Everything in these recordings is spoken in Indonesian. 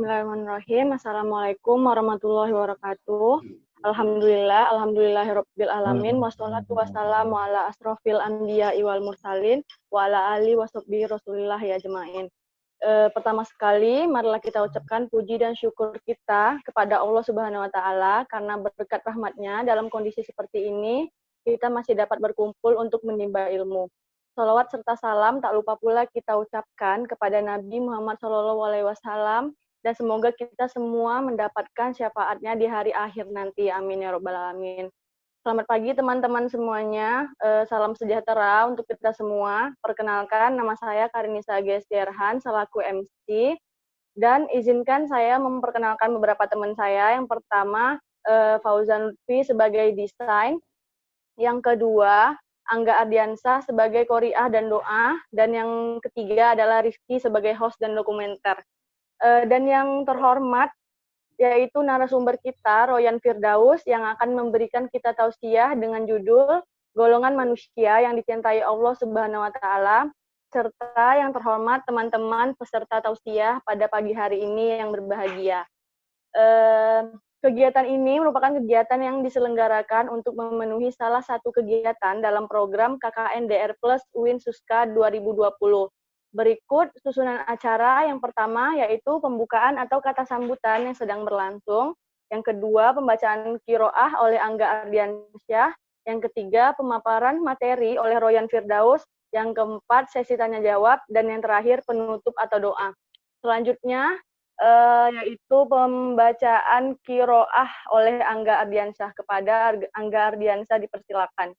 Bismillahirrahmanirrahim. Assalamualaikum warahmatullahi wabarakatuh. Alhamdulillahirabbil alamin. Wassalatu wassalamu ala asrofil anbiya wal mursalin wa ala ali washabbihi rasulillah ya jemain. Pertama sekali, marilah kita ucapkan puji dan syukur kita kepada Allah Subhanahu wa taala karena berkat rahmatnya dalam kondisi seperti ini kita masih dapat berkumpul untuk menimba ilmu. Shalawat serta salam tak lupa pula kita ucapkan kepada Nabi Muhammad SAW dan semoga kita semua mendapatkan syafaatnya di hari akhir nanti. Amin ya robbal alamin. Selamat pagi teman-teman semuanya. Salam sejahtera untuk kita semua. Perkenalkan, nama saya Karinisa Gestiarhan selaku MC. Dan izinkan saya memperkenalkan beberapa teman saya. Yang pertama, Fauzan Lutfi sebagai desain. Yang kedua, Angga Ardiansah sebagai Qori'ah dan Doa. Dan yang ketiga adalah Rizky sebagai host dan dokumenter. Dan yang terhormat, yaitu narasumber kita, Royan Firdaus, yang akan memberikan kita tausiah dengan judul Golongan Manusia yang Dicintai Allah Subhanahu wa Ta'ala, serta yang terhormat teman-teman peserta tausiah pada pagi hari ini yang berbahagia. Kegiatan ini merupakan kegiatan yang diselenggarakan untuk memenuhi salah satu kegiatan dalam program KKN DR Plus UIN Suska 2020. Berikut susunan acara. Yang pertama yaitu pembukaan atau kata sambutan yang sedang berlangsung. Yang kedua, pembacaan qiraah oleh Angga Ardiansyah. Yang ketiga, pemaparan materi oleh Royan Firdaus. Yang keempat, sesi tanya jawab. Dan yang terakhir, penutup atau doa. Selanjutnya, yaitu pembacaan qiraah oleh Angga Ardiansyah. Kepada Angga Ardiansyah dipersilakan.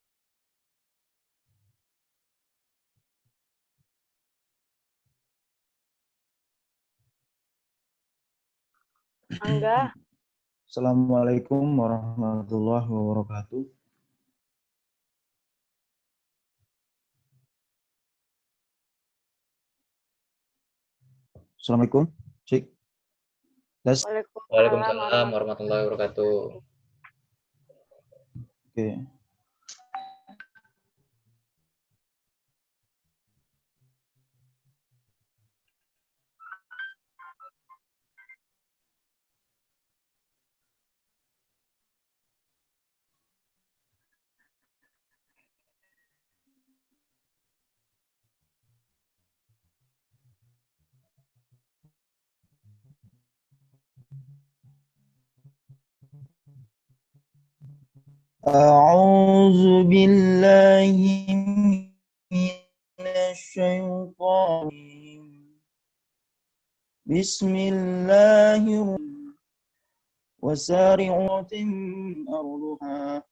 Angga. Assalamualaikum warahmatullahi wabarakatuh. Assalamualaikum. Cik. Waalaikumsalam warahmatullahi wabarakatuh. Oke. A'udzu billahi minasy syaithanir. Bismillahirrahmanirrahim. Wasari'atin arduha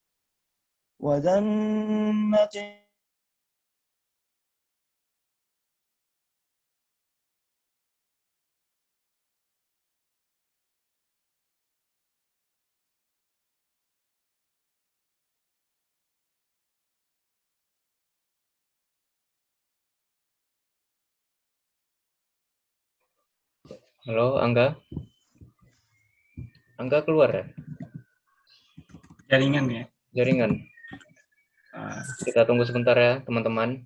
wa dhammatin. Halo, Angga. Angga keluar ya? Jaringan ya. Jaringan. Kita tunggu sebentar ya, teman-teman.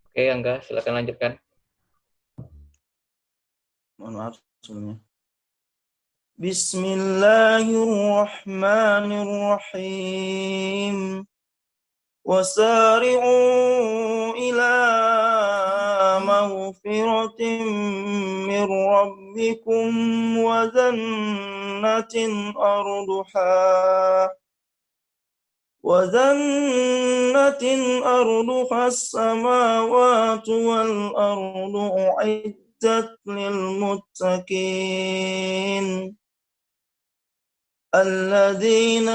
Oke, Angga, silakan lanjutkan. Mohon maaf sebelumnya. Bismillahirrahmanirrahim. وسارعوا إلى مغفرة من ربكم وجنة أرضها السماوات والأرض أعدت للمتقين الذين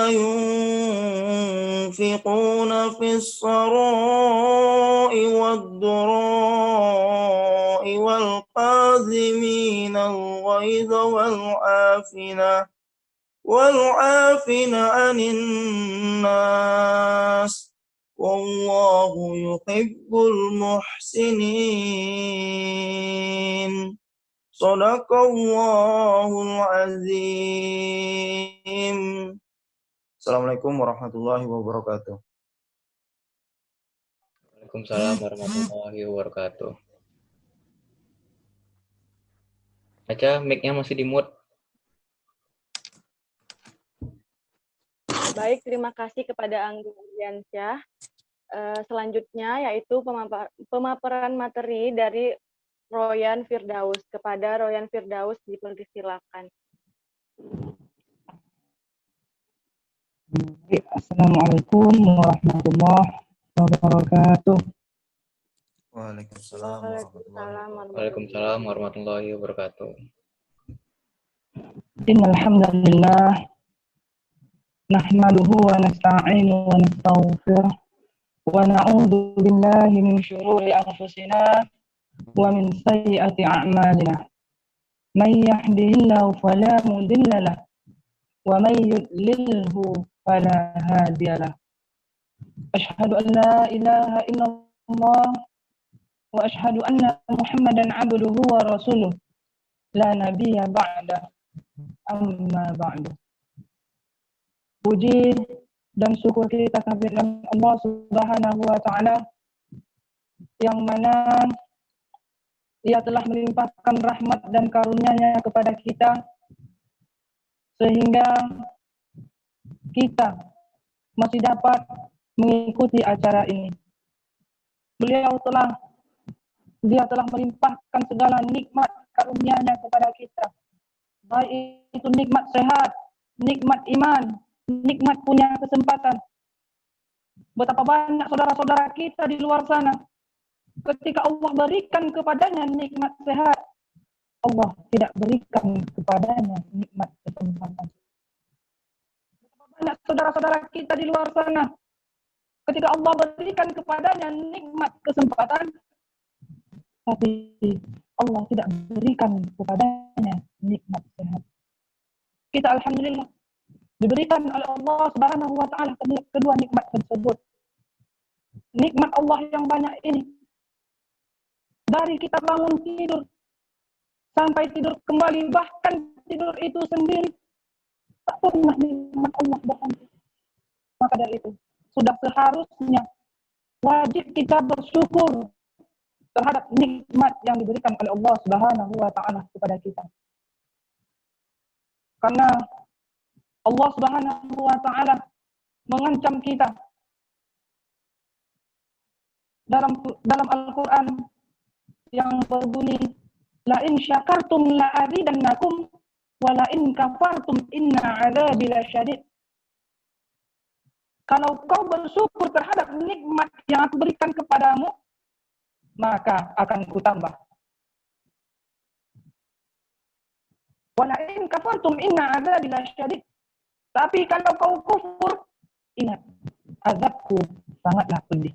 ينفقون في السراء والضراء والكاظمين الغيظ والعافين عن الناس والله يحب المحسنين Sadaqallahul azim. Assalamualaikum warahmatullahi wabarakatuh. Waalaikumsalam warahmatullahi wabarakatuh. Aca, mic-nya masih di mute. Baik, terima kasih kepada Angga Ardiansyah. Selanjutnya yaitu pemaparan materi dari Royan Firdaus. Kepada Royan Firdaus dipersilakan. Assalamualaikum warahmatullahi wabarakatuh. Waalaikumsalam warahmatullahi wabarakatuh. Innal hamdalillah nahmaduhu wa nasta'inu wa nastaghfiruh wa na'udzu billahi min shururi anfusina wa min sayyiati a'malina. May yahdihillahu fala mudilla lahu wa may yudlilhu fala hadiya lahu. Asyhadu an la ilaha illallah wa asyhadu anna Muhammadan abduhu wa rasuluh la nabiyya ba'da amma ba'du. Puji dan syukur kita kehadirat Allah Subhanahu wa taala yang mana Ia telah melimpahkan rahmat dan karunia-Nya kepada kita sehingga kita masih dapat mengikuti acara ini. Dia telah melimpahkan segala nikmat karunia-Nya kepada kita. Baik itu nikmat sehat, nikmat iman, nikmat punya kesempatan. Betapa banyak saudara-saudara kita di luar sana, ketika Allah berikan kepadanya nikmat sehat, Allah tidak berikan kepadanya nikmat kesempatan. Betapa banyak saudara-saudara kita di luar sana, ketika Allah berikan kepadanya nikmat kesempatan, tapi Allah tidak berikan kepadanya nikmat sehat. Kita alhamdulillah diberikan oleh Allah Subhanahu wa taala kedua nikmat tersebut. Nikmat Allah yang banyak ini, dari kita bangun tidur sampai tidur kembali, bahkan tidur itu sendiri tak pernah nikmat Allah berhenti. Maka dari itu sudah seharusnya wajib kita bersyukur terhadap nikmat yang diberikan oleh Allah Subhanahu wa taala kepada kita. Karena Allah Subhanahu wa taala mengancam kita dalam Al-Qur'an yang berbunyi, la in syakartum la azidannakum wa la in kafartum inna 'adzabi lasyadid. Kalau kau bersyukur terhadap nikmat yang aku berikan kepadamu, maka akan kutambah. Wa la in kafartum inna 'adzabi lasyadid. Tapi kalau kau kufur, ingat, azabku sangatlah pedih.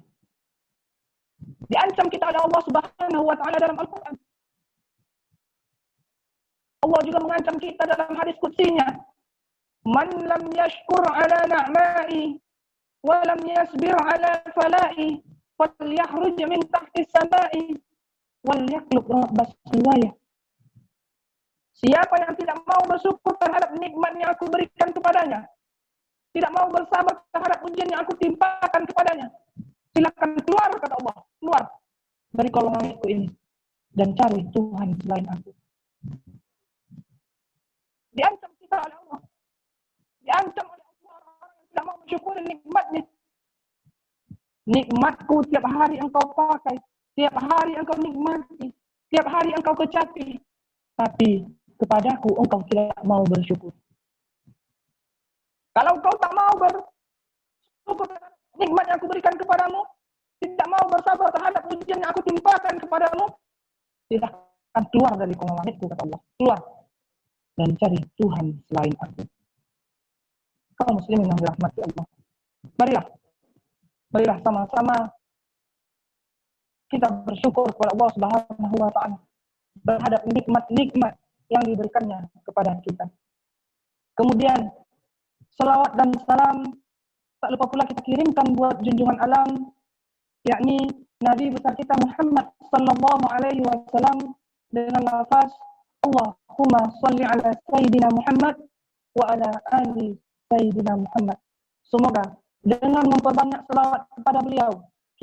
Diancam kita oleh Allah Subhanahu wa taala dalam Al-Qur'an. Allah juga mengancam kita dalam hadis qudsinya, man lam yashkur ala na'ma'i wa lam yasbir ala fala'i falyakhruj min tahti samai wal yaklub rabbas suwaya. Siapa yang tidak mau bersyukur terhadap nikmat yang aku berikan kepadanya, tidak mau bersabar terhadap ujian yang aku timpakan kepadanya, silakan keluar, kata Allah, keluar dari golonganku ini dan cari Tuhan selain aku. Diancam kita oleh Allah. Diancam oleh Allah orang yang tidak mau mensyukuri nikmatnya. Nikmatku tiap hari engkau pakai, tiap hari engkau nikmati, tiap hari engkau kecapi, tapi kepadaku engkau tidak mau bersyukur. Kalau engkau tak mau bersyukur nikmat yang aku berikan kepadamu, tidak mau bersabar terhadap ujian yang aku timpakan kepadamu, tidak akan keluar dari kolong langitku, kata Allah. Keluar dan cari Tuhan selain aku. Kaum muslimin yang dirahmati Allah, marilah sama-sama kita bersyukur kepada Allah Subhanahu wa Ta'ala terhadap nikmat-nikmat yang diberikannya kepada kita. Kemudian salawat dan salam tak lupa pula kita kirimkan buat junjungan alam, yakni Nabi besar kita Muhammad sallallahu alaihi wasallam dengan lafaz Allahumma shalli ala Sayyidina Muhammad wa ala ali Sayyidina Muhammad. Semoga dengan memperbanyak salawat kepada beliau,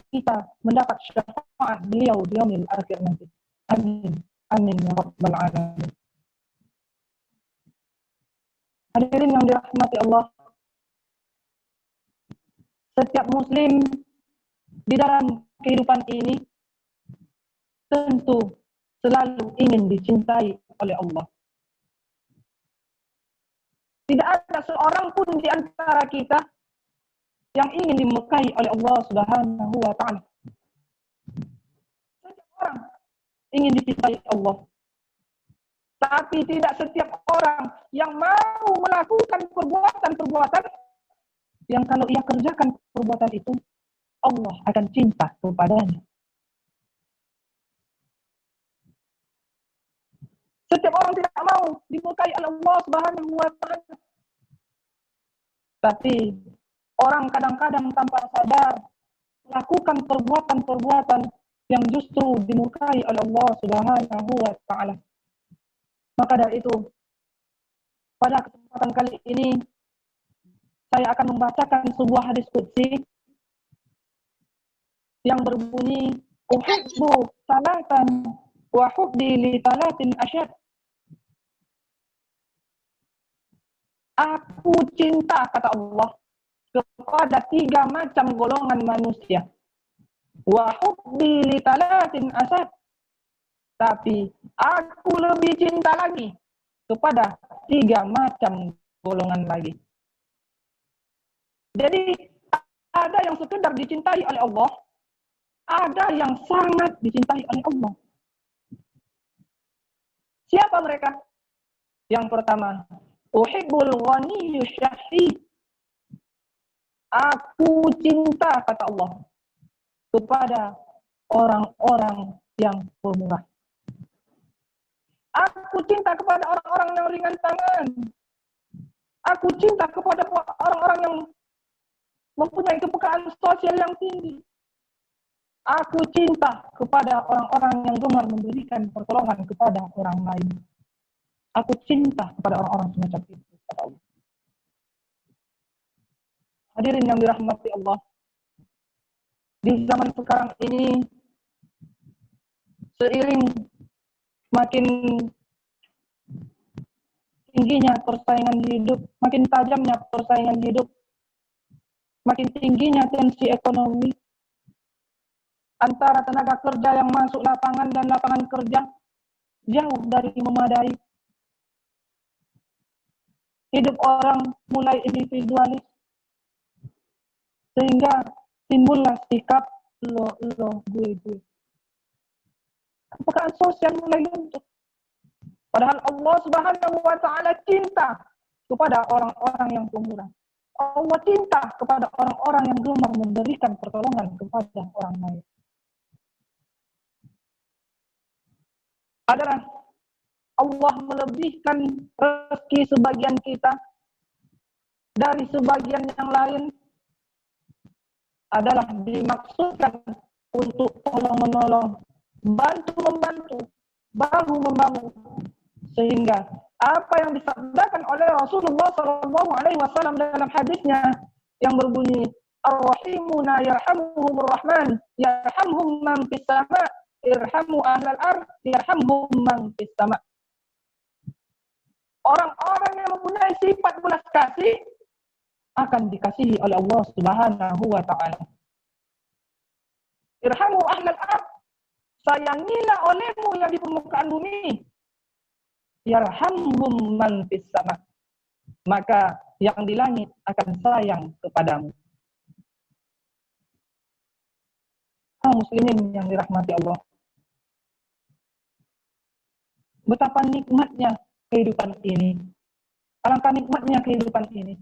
kita mendapat syafaat beliau di yaumil akhir nanti. Amin. Amin ya rabbal alamin. Hadirin yang dirahmati Allah, setiap muslim di dalam kehidupan ini tentu selalu ingin dicintai oleh Allah. Tidak ada seorang pun di antara kita yang ingin dimurkai oleh Allah Subhanahu wa Ta'ala. Setiap orang ingin dicintai Allah. Tapi tidak setiap orang yang mau melakukan perbuatan-perbuatan yang kalau ia kerjakan perbuatan itu, Allah akan cinta kepadanya. Setiap orang tidak mau dimurkai oleh Allah Subhanahu wa Ta'ala. Tapi orang kadang-kadang tanpa sadar melakukan perbuatan-perbuatan yang justru dimurkai oleh Allah Subhanahu wa Ta'ala. Maka dari itu, pada kesempatan kali ini saya akan membacakan sebuah hadis qudsi yang berbunyi uhibbu salatan wa hubbi li salatin asyad. Aku cinta, kata Allah, kepada 3 macam golongan manusia. Wa hubbi li salatin asyad. Tapi aku lebih cinta lagi kepada 3 macam golongan lagi. Jadi ada yang sekedar dicintai oleh Allah, ada yang sangat dicintai oleh Allah. Siapa mereka? Yang pertama, uhibbul ghaniyyu syahid. Aku cinta, kata Allah, kepada orang-orang yang pemurah. Aku cinta kepada orang-orang yang ringan tangan. Aku cinta kepada orang-orang yang mempunyai kepekaan sosial yang tinggi. Aku cinta kepada orang-orang yang gemar memberikan pertolongan kepada orang lain. Aku cinta kepada orang-orang semacam itu, kata Allah. Hadirin yang dirahmati Allah, di zaman sekarang ini, seiring makin tingginya persaingan hidup, makin tajamnya persaingan hidup, makin tingginya tensi ekonomi antara tenaga kerja yang masuk lapangan dan lapangan kerja jauh dari memadai. Hidup orang mulai individualis, sehingga timbullah sikap lo, gue. Kepekaan sosial mulai luntur. Padahal Allah Subhanahu wa Ta'ala cinta kepada orang-orang yang pemurah. Allah cinta kepada orang-orang yang gemar memberikan pertolongan kepada orang lain. Adalah Allah melebihkan rezeki sebagian kita dari sebagian yang lain adalah dimaksudkan untuk tolong-menolong, bantu-membantu, bahu-membahu, sehingga apa yang disabdakan oleh Rasulullah SAW dalam hadisnya yang berbunyi Ar-Rahimuna yarhamuhumur Rahman yarhamhum man fis sama irhamu ahlal ardh yarhamhum man fis sama. Orang-orang yang mempunyai sifat belas kasih akan dikasihi oleh Allah Subhanahu wa taala. Irhamu ahlal ardh, sayangilah olehmu yang di permukaan bumi. Yarhamhum man fis sama. Maka yang di langit akan sayang kepadamu. Kaum muslimin yang dirahmati Allah. Betapa nikmatnya kehidupan ini. Alangkah nikmatnya kehidupan ini.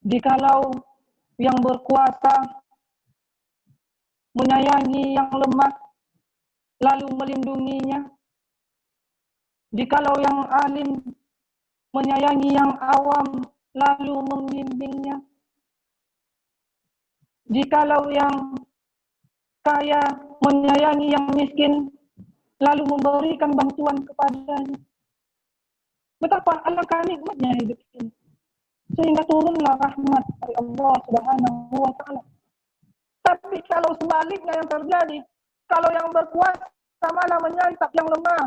Jikalau yang berkuasa menyayangi yang lemah, lalu melindunginya. Jikalau yang alim menyayangi yang awam, lalu membimbingnya. Jikalau yang kaya menyayangi yang miskin, lalu memberikan bantuan kepadanya. Betapa alangkah nikmatnya hidup ini. Sehingga turunlah rahmat dari Allah Subhanahu wa taala. Tapi kalau sebaliknya yang terjadi, kalau yang berkuasa malah menyantap yang lemah,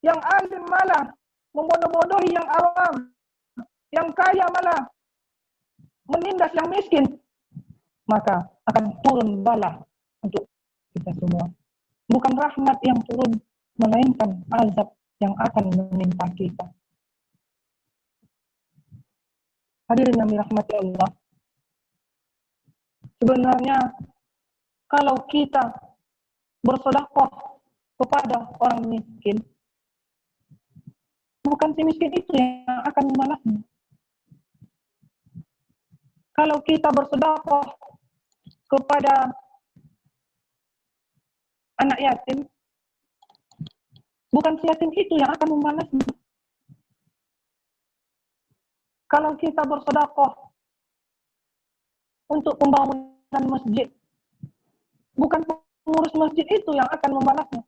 yang alim malah membodoh-bodohi yang awam, yang kaya malah menindas yang miskin, maka akan turun bala untuk kita semua. Bukan rahmat yang turun, melainkan azab yang akan menimpa kita. Hadirin yang dirahmati Allah. Sebenarnya kalau kita bersedekah kepada orang miskin, bukan si miskin itu yang akan membalasnya. Kalau kita bersedekah kepada anak yatim, bukan si yatim itu yang akan membalasnya. Kalau kita bersedekah untuk pembangunan masjid, bukan pengurus masjid itu yang akan membalasnya.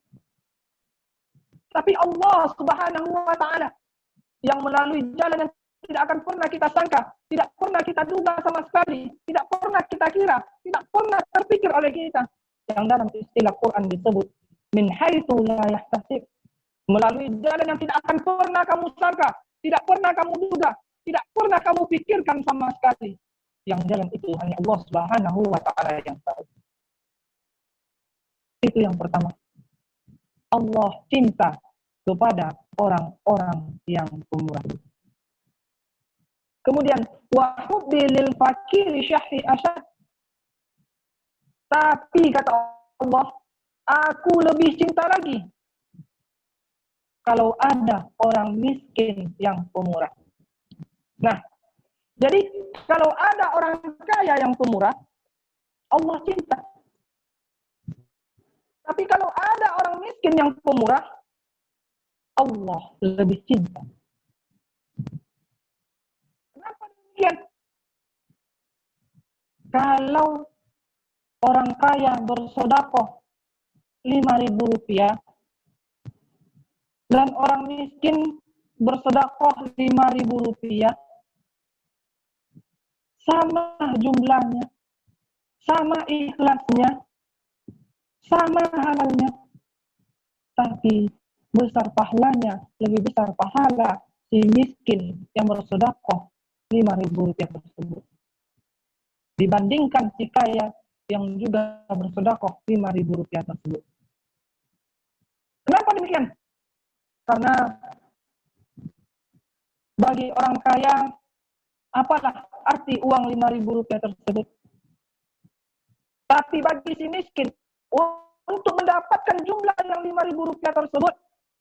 Tapi Allah Subhanahu wa taala yang melalui jalan yang tidak akan pernah kita sangka, tidak pernah kita duga sama sekali, tidak pernah kita kira, tidak pernah terpikir oleh kita. Yang dalam istilah Quran disebut min haitsu la yahtasib, melalui jalan yang tidak akan pernah kamu sangka, tidak pernah kamu duga, tidak pernah kamu pikirkan sama sekali. Yang jalan itu hanya Allah Subhanahu wa taala yang tahu. Itu yang pertama. Allah cinta kepada orang-orang yang pemurah. Kemudian wa hubbi lil fakiri syahri asyad. Tapi kata Allah, aku lebih cinta lagi kalau ada orang miskin yang pemurah. Nah, jadi kalau ada orang kaya yang pemurah, Allah cinta. Tapi kalau ada orang miskin yang pemurah, Allah lebih cinta. Kenapa demikian? Kalau orang kaya bersedekah 5.000 rupiah dan orang miskin bersedekah 5.000 rupiah, sama jumlahnya, sama ikhlasnya, sama halalnya, tapi besar pahalanya, lebih besar pahala si miskin yang bersedekah 5.000 rupiah tersebut dibandingkan si kaya yang juga bersedekah 5.000 rupiah tersebut. Kenapa demikian? Karena bagi orang kaya, apalah arti uang 5.000 rupiah tersebut? Tapi bagi si miskin, untuk mendapatkan jumlah yang 5.000 rupiah tersebut,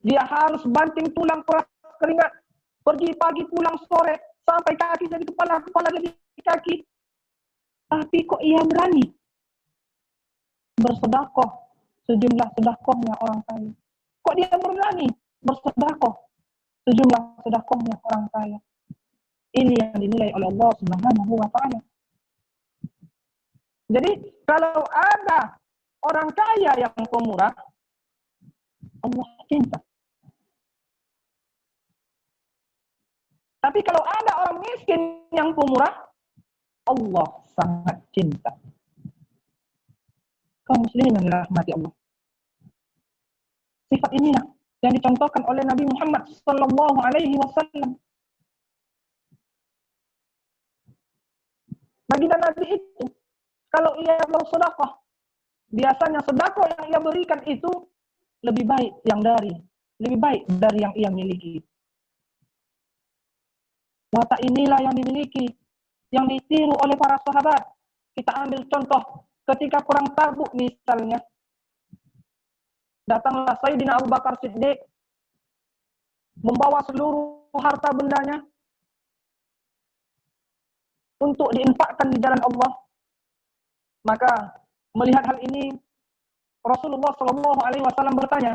dia harus banting tulang peras keringat, pergi pagi pulang sore, sampai kaki jadi kepala, kepala jadi kaki. Tapi kok ia berani bersedekah sejumlah sedekahnya orang kaya? Kok dia berani bersedekah sejumlah sedekahnya orang kaya? Ini yang dinilai oleh Allah Subhanahu wa taala. Jadi kalau ada orang kaya yang pemurah, Allah cinta. Tapi kalau ada orang miskin yang pemurah, Allah sangat cinta. Kaum muslimin yang dirahmati Allah. Sifat inilah yang dicontohkan oleh Nabi Muhammad sallallahu alaihi wasallam. Baginda Nabi itu, kalau ia mau sedekah, biasanya sedekah yang ia berikan itu lebih baik dari yang ia miliki. Watak inilah yang dimiliki, yang ditiru oleh para sahabat. Kita ambil contoh ketika perang Tabuk misalnya. Datanglah Sayyidina Abu Bakar Siddiq membawa seluruh harta bendanya untuk diinfakkan di jalan Allah. Maka melihat hal ini, Rasulullah Shallallahu Alaihi Wasallam bertanya,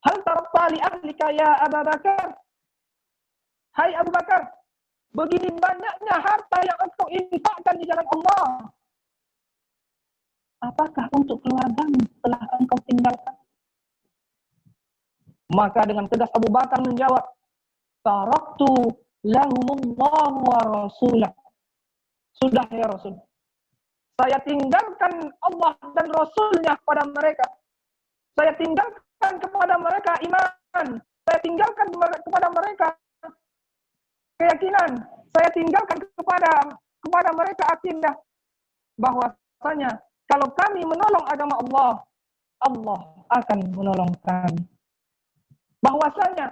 "Hal tarakta li ahlika ya Abu Bakar?" Hai Abu Bakar, begini banyaknya harta yang engkau infakkan di jalan Allah. Apakah untuk keluargamu telah engkau tinggalkan? Maka dengan tegas Abu Bakar menjawab, "Taraktu lahumullahu wa rasulah." Sudah ya Rasul, saya tinggalkan Allah dan Rasulnya kepada mereka. Saya tinggalkan kepada mereka iman. Saya tinggalkan kepada mereka keyakinan. Saya tinggalkan kepada mereka akidah bahwasanya kalau kami menolong agama Allah, Allah akan menolong kami. Bahwasanya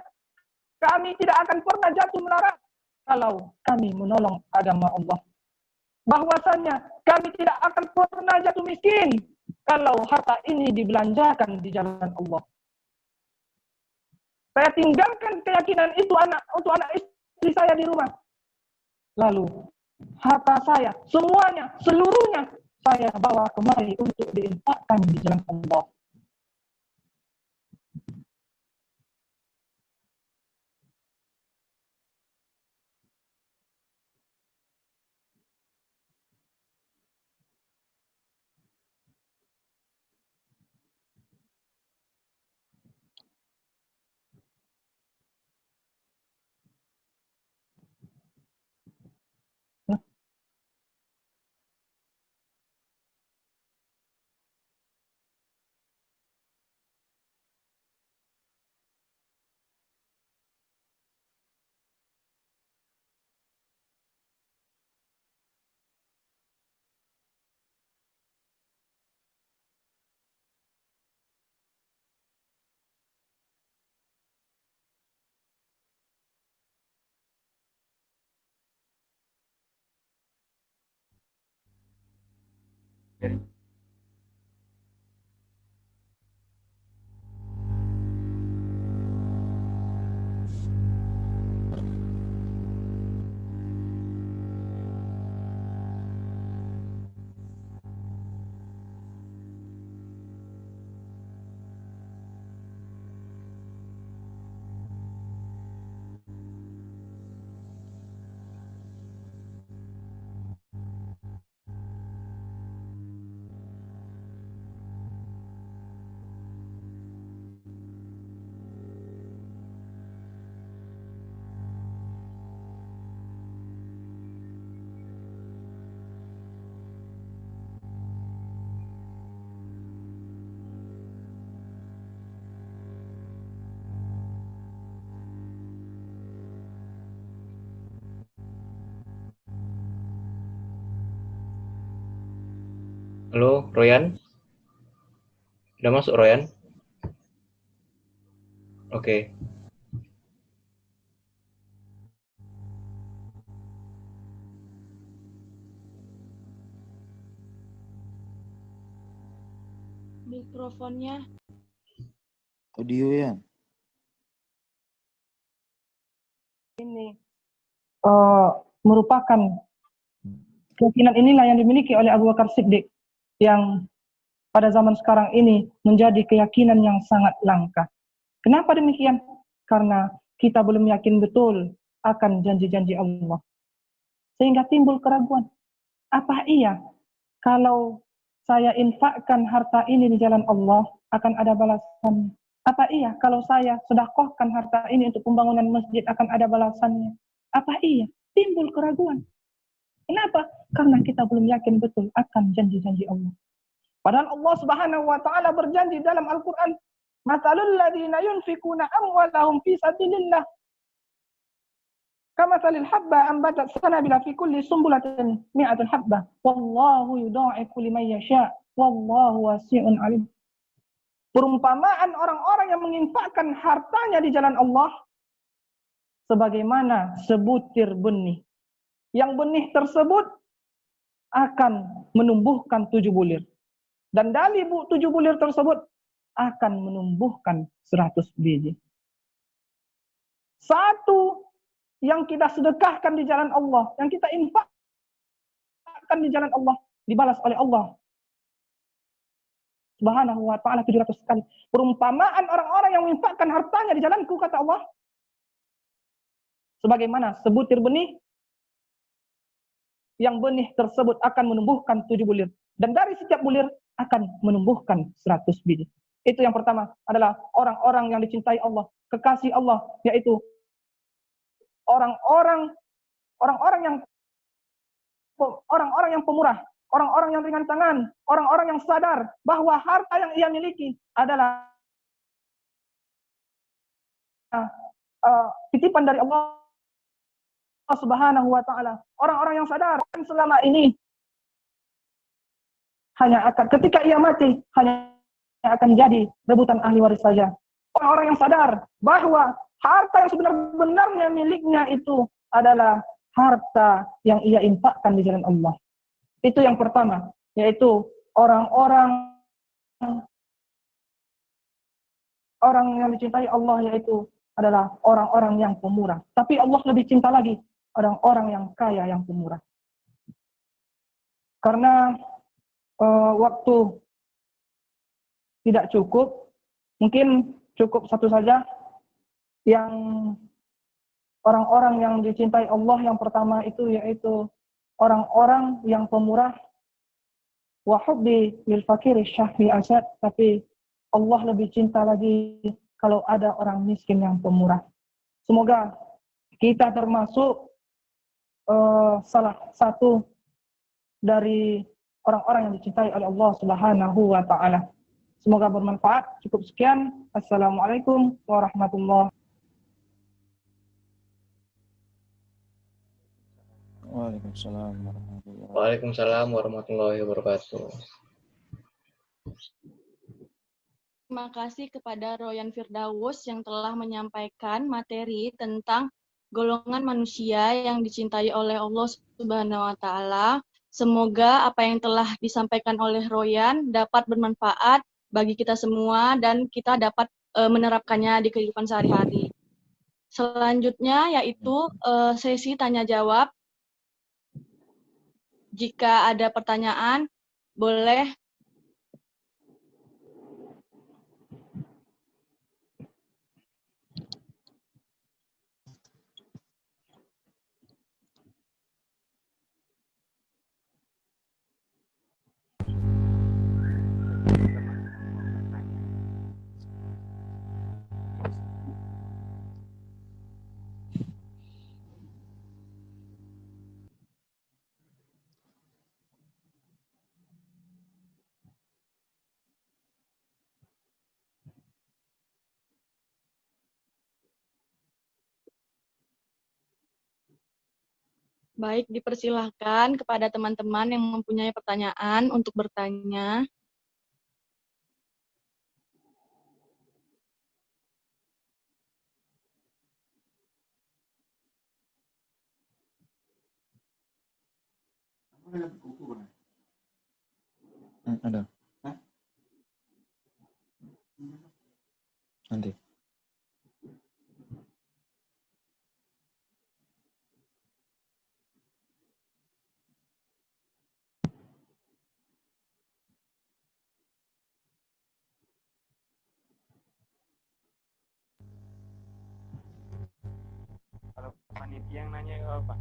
kami tidak akan pernah jatuh melarat kalau kami menolong agama Allah. Bahwasanya kami tidak akan pernah jatuh miskin kalau harta ini dibelanjakan di jalan Allah. Saya tinggalkan keyakinan itu untuk anak istri saya di rumah. Lalu harta saya semuanya, seluruhnya saya bawa kemari untuk diinfakkan di jalan Allah. Halo, Royan? Udah masuk, Royan? Oke. Mikrofonnya. Audio ya. Ini merupakan keyakinan inilah yang dimiliki oleh Abu Bakar Siddiq yang pada zaman sekarang ini menjadi keyakinan yang sangat langka. Kenapa demikian? Karena kita belum yakin betul akan janji-janji Allah. Sehingga timbul keraguan. Apa iya kalau saya infakkan harta ini di jalan Allah akan ada balasannya? Apa iya kalau saya sedekahkan harta ini untuk pembangunan masjid akan ada balasannya? Apa iya? Timbul keraguan. Kenapa? Karena kita belum yakin betul akan janji-janji Allah. Padahal Allah Subhanahu wa taala berjanji dalam Al-Qur'an, "Matsalul ladzina yunfikuna amwalahum fi sabilillah kamatsalil habba ambatat sanabila fi kulli sumbulatin mi'atul habbah wallahu yudha'ifu liman yasha wallahu wasi'un alim." Perumpamaan orang-orang yang menginfakkan hartanya di jalan Allah sebagaimana sebutir benih. Yang benih tersebut akan menumbuhkan 7 bulir. Dan dari 7 bulir tersebut akan menumbuhkan 100 biji. Satu yang kita sedekahkan di jalan Allah, yang kita infakkan di jalan Allah, dibalas oleh Allah Subhanahu wa ta'ala 700 kali. Perumpamaan orang-orang yang menginfakkan hartanya di jalanku, kata Allah, sebagaimana sebutir benih, yang benih tersebut akan menumbuhkan 7 bulir. Dan dari setiap bulir akan menumbuhkan 100 biji. Itu yang pertama adalah orang-orang yang dicintai Allah, kekasih Allah, yaitu orang-orang yang pemurah, orang-orang yang ringan tangan, orang-orang yang sadar bahwa harta yang ia miliki adalah titipan dari Allah Subhanahu wa ta'ala. Orang-orang yang sadar selama ini hanya akan ketika ia mati hanya akan jadi rebutan ahli waris saja. Orang-orang yang sadar bahwa harta yang sebenar-benarnya miliknya itu adalah harta yang ia infakkan di jalan Allah. Itu yang pertama, yaitu orang yang dicintai Allah, yaitu adalah orang-orang yang pemurah. Tapi Allah lebih cinta lagi orang-orang yang kaya, yang pemurah. Karena waktu tidak cukup, mungkin cukup satu saja. Yang orang-orang yang dicintai Allah yang pertama itu yaitu orang-orang yang pemurah. Wa hubbi lil fakiri syahri asad. Tapi Allah lebih cinta lagi kalau ada orang miskin yang pemurah. Semoga kita termasuk salah satu dari orang-orang yang dicintai oleh Allah Subhanahu wa ta'ala. Semoga bermanfaat. Cukup sekian. Assalamualaikum warahmatullahi wabarakatuh. Waalaikumsalam warahmatullahi wabarakatuh. Waalaikumsalam warahmatullahi wabarakatuh. Terima kasih kepada Royan Firdaus yang telah menyampaikan materi tentang golongan manusia yang dicintai oleh Allah Subhanahu wa ta'ala. Semoga apa yang telah disampaikan oleh Royan dapat bermanfaat bagi kita semua dan kita dapat menerapkannya di kehidupan sehari-hari. Selanjutnya yaitu sesi tanya jawab. Jika ada pertanyaan, boleh baik, dipersilahkan kepada teman-teman yang mempunyai pertanyaan untuk bertanya. Ada. Nanti. Kalau panitia yang nanya ke apa?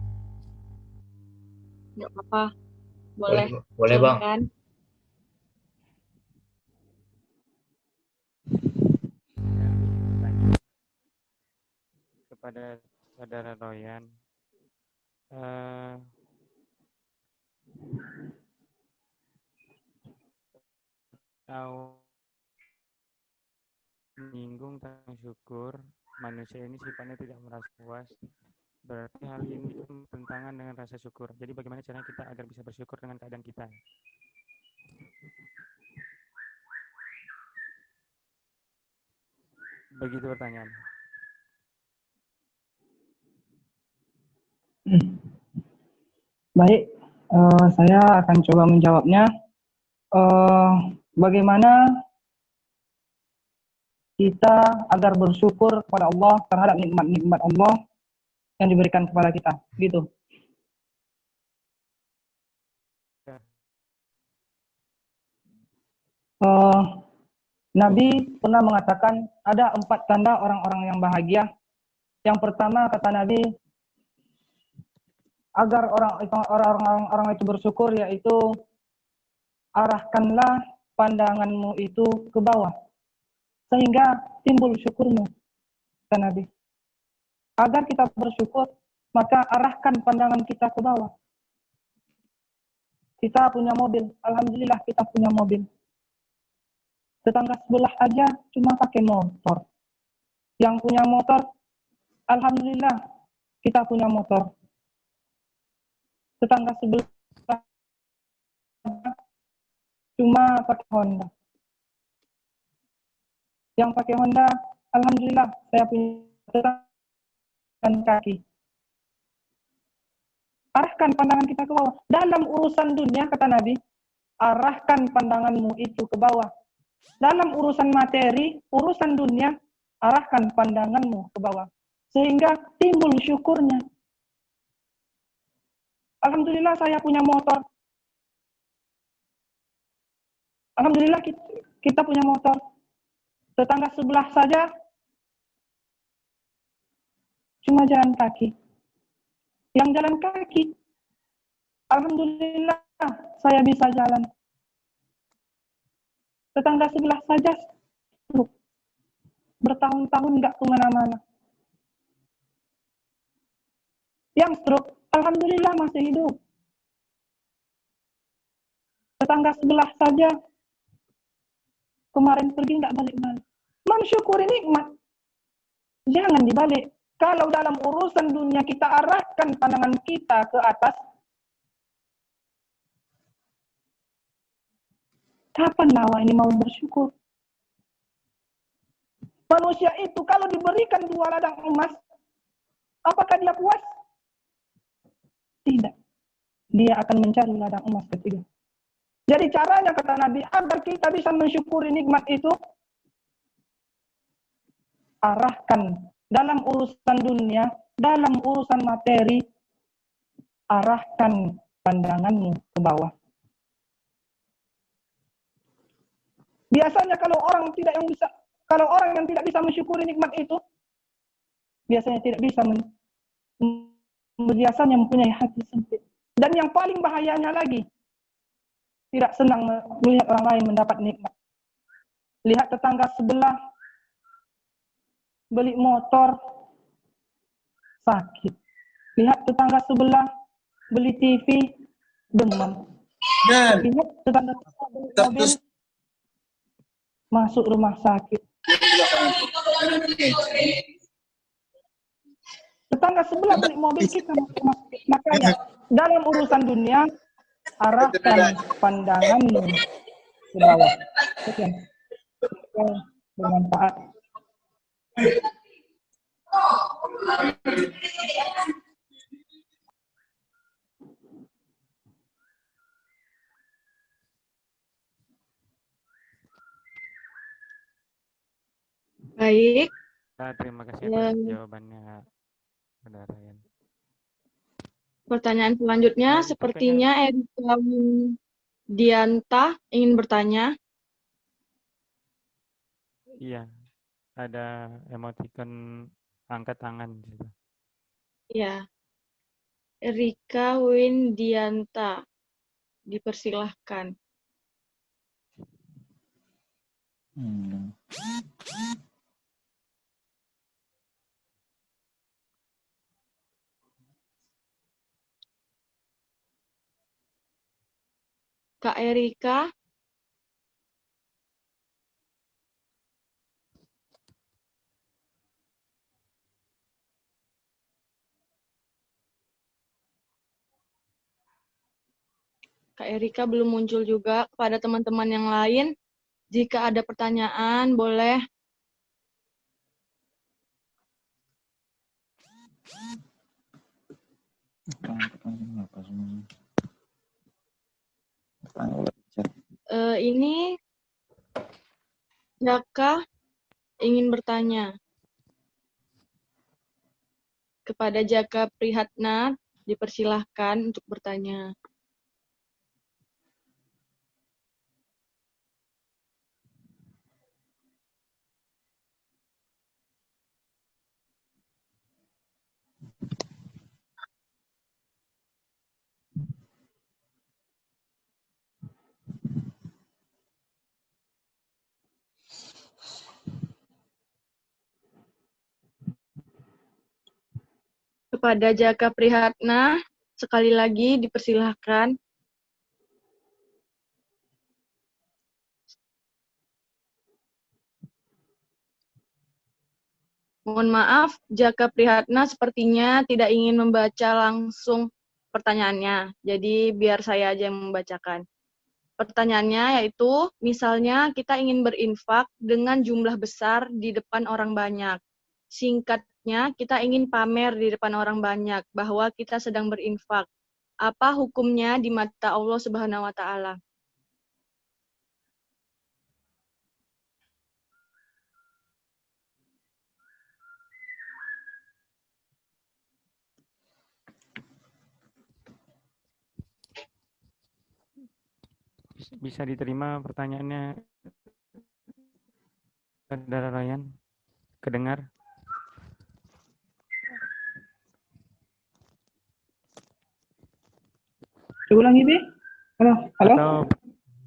Nggak apa-apa. Boleh. Boleh Bang. Silakan. Tanya kepada saudara Royan. tahu menyinggung tentang syukur, manusia ini sifatnya tidak merasa puas. Berarti hal ini bertentangan dengan rasa syukur. Jadi bagaimana caranya kita agar bisa bersyukur dengan keadaan kita? Begitu pertanyaan. Baik, saya akan coba menjawabnya. Bagaimana kita agar bersyukur kepada Allah terhadap nikmat-nikmat Allah yang diberikan kepada kita, gitu. Ya. Nabi pernah mengatakan ada 4 tanda orang-orang yang bahagia. Yang pertama kata Nabi, agar orang itu bersyukur, yaitu arahkanlah pandanganmu itu ke bawah sehingga timbul syukurmu, kata Nabi. Agar kita bersyukur, maka arahkan pandangan kita ke bawah. Kita punya mobil, alhamdulillah kita punya mobil. Tetangga sebelah aja cuma pakai motor. Yang punya motor, alhamdulillah kita punya motor. Tetangga sebelah cuma pakai Honda. Yang pakai Honda, alhamdulillah saya punya tetangga kaki. Arahkan pandangan kita ke bawah. Dalam urusan dunia, kata Nabi, arahkan pandanganmu itu ke bawah. Dalam urusan materi, urusan dunia, arahkan pandanganmu ke bawah. Sehingga timbul syukurnya. Alhamdulillah saya punya motor. Alhamdulillah kita punya motor. Tetangga sebelah saja cuma jalan kaki. Yang jalan kaki, alhamdulillah saya bisa jalan. Tetangga sebelah saja bertahun-tahun nggak kemana-mana. Yang stroke, alhamdulillah masih hidup. Tetangga sebelah saja kemarin pergi nggak balik-balik. Mensyukuri nikmat, jangan dibalik. Kalau dalam urusan dunia kita arahkan pandangan kita ke atas, kapan lawa ini mau bersyukur? Manusia itu kalau diberikan 2 ladang emas, apakah dia puas? Tidak. Dia akan mencari ladang emas ketiga. Jadi caranya, kata Nabi, agar kita bisa mensyukuri nikmat itu, arahkan dalam urusan dunia, dalam urusan materi, arahkan pandanganmu ke bawah. Biasanya kalau orang yang tidak bisa mensyukuri nikmat itu, biasanya tidak bisa biasanya mempunyai hati sempit. Dan yang paling bahayanya lagi, tidak senang melihat orang lain mendapat nikmat. Lihat tetangga sebelah beli motor, sakit. Lihat tetangga sebelah beli TV, demam. Lihat tetangga sebelah beli mobil, masuk rumah sakit. Tetangga sebelah beli mobil, kita masuk rumah sakit. Makanya dalam urusan dunia, arahkan pandanganmu ke bawah. Sekian. Bermanfaat. Baik. Terima kasih atas jawabannya, Saudara Yan. Pertanyaan selanjutnya, sepertinya Erika Dianta ingin bertanya. Iya, ada emoticon angkat tangan di situ. Ya, Erika Windianta, dipersilahkan. Kak Erika. Kak Erika belum muncul juga. Kepada teman-teman yang lain, jika ada pertanyaan, boleh. Pertanyaan apa semuanya? Pertanyaan oleh chat. Ini Jaka ingin bertanya. Kepada Jaka Prihatna, dipersilahkan untuk bertanya. Kepada Jaka Prihatna, sekali lagi dipersilahkan. Mohon maaf, Jaka Prihatna sepertinya tidak ingin membaca langsung pertanyaannya. Jadi biar saya aja yang membacakan. Pertanyaannya yaitu, misalnya kita ingin berinfak dengan jumlah besar di depan orang banyak. Singkatnya, kita ingin pamer di depan orang banyak bahwa kita sedang berinfak. Apa hukumnya di mata Allah Subhanahu wa Ta'ala? Bisa diterima pertanyaannya, Saudara Ryan? Kedengar? Diulangi, Bi. Halo? Atau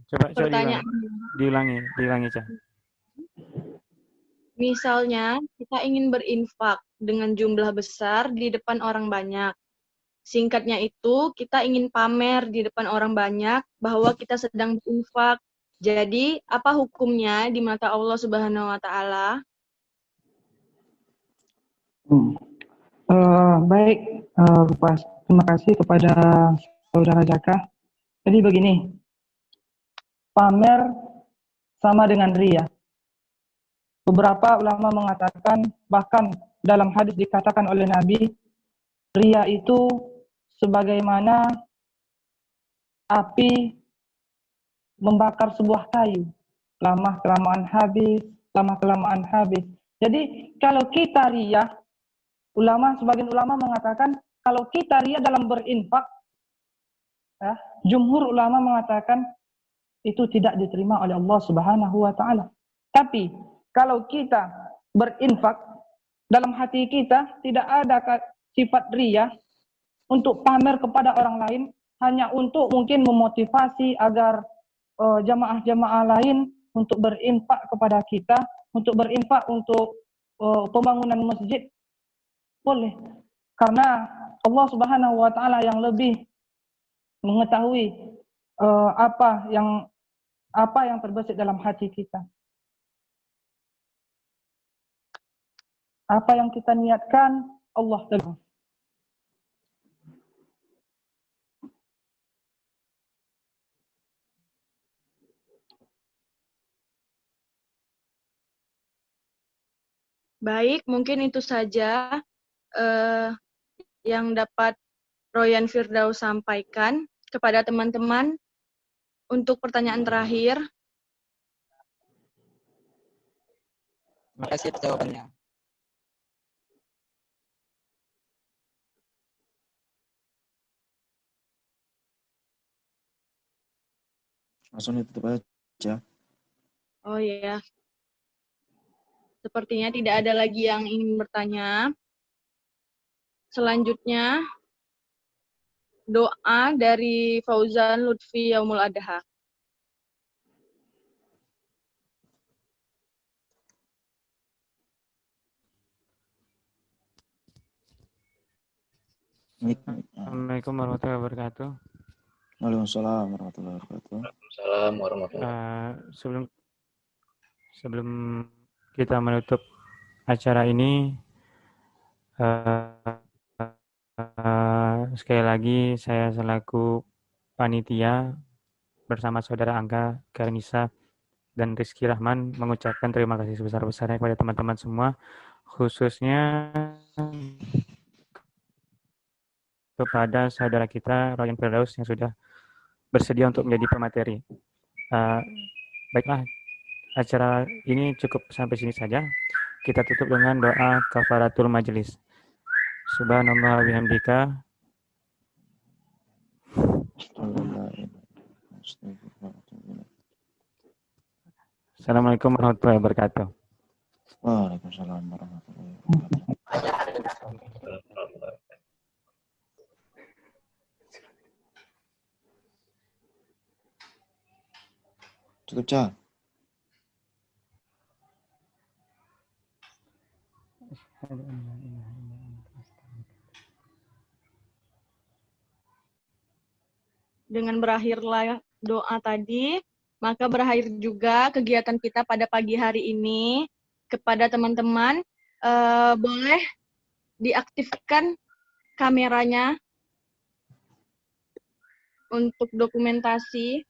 coba Pertanyaan. diulangi, Cah. Misalnya, kita ingin berinfak dengan jumlah besar di depan orang banyak. Singkatnya itu, kita ingin pamer di depan orang banyak bahwa kita sedang berinfak. Jadi, apa hukumnya di mata Allah Subhanahu wa Ta'ala? Baik, terima kasih kepada Saudara Jaka. Jadi begini, pamer sama dengan ria. Beberapa ulama mengatakan, bahkan dalam hadis dikatakan oleh Nabi, ria itu sebagaimana api membakar sebuah kayu. Lama-kelamaan habis. Jadi kalau kita ria, sebagian ulama mengatakan kalau kita ria dalam berinfak, ya, jumhur ulama mengatakan itu tidak diterima oleh Allah Subhanahu wa Ta'ala. Tapi kalau kita berinfak, dalam hati kita tidak ada sifat ria untuk pamer kepada orang lain, hanya untuk mungkin memotivasi agar jamaah-jamaah lain untuk berinfak kepada kita, untuk berinfak untuk pembangunan masjid, boleh. Karena Allah Subhanahu wa Ta'ala yang lebih mengetahui apa yang terbesit dalam hati kita. Apa yang kita niatkan, Allah tahu. Baik, mungkin itu saja yang dapat Royan Firdaus sampaikan kepada teman-teman. Untuk pertanyaan terakhir. Terima kasih atas jawabannya. Langsung ditutup aja. Oh iya. Sepertinya tidak ada lagi yang ingin bertanya. Selanjutnya, doa dari Fauzan Lutfi Yaumul Adha. Assalamualaikum warahmatullahi wabarakatuh. Waalaikumsalam warahmatullahi wabarakatuh. Waalaikumsalam warahmatullahi wabarakatuh. Sebelum kita menutup acara ini, sekali lagi saya selaku panitia bersama saudara Angga, Garnisa, dan Rizky Rahman mengucapkan terima kasih sebesar-besarnya kepada teman-teman semua, khususnya kepada saudara kita Ryan Firdaus yang sudah bersedia untuk menjadi pemateri. Baiklah, acara ini cukup sampai sini saja. Kita tutup dengan doa kafaratul majelis. Subhanallah wa bihamdika. Assalamualaikum warahmatullahi wabarakatuh. Waalaikumsalam warahmatullahi wabarakatuh. Cukup, Cak. Dengan berakhirlah doa tadi, maka berakhir juga kegiatan kita pada pagi hari ini. Kepada teman-teman, boleh diaktifkan kameranya untuk dokumentasi.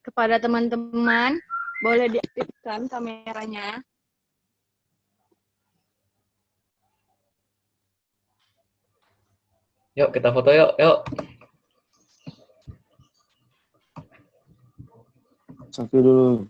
Kepada teman-teman, boleh diaktifkan kameranya. Yuk, kita foto yuk. Selfie dulu.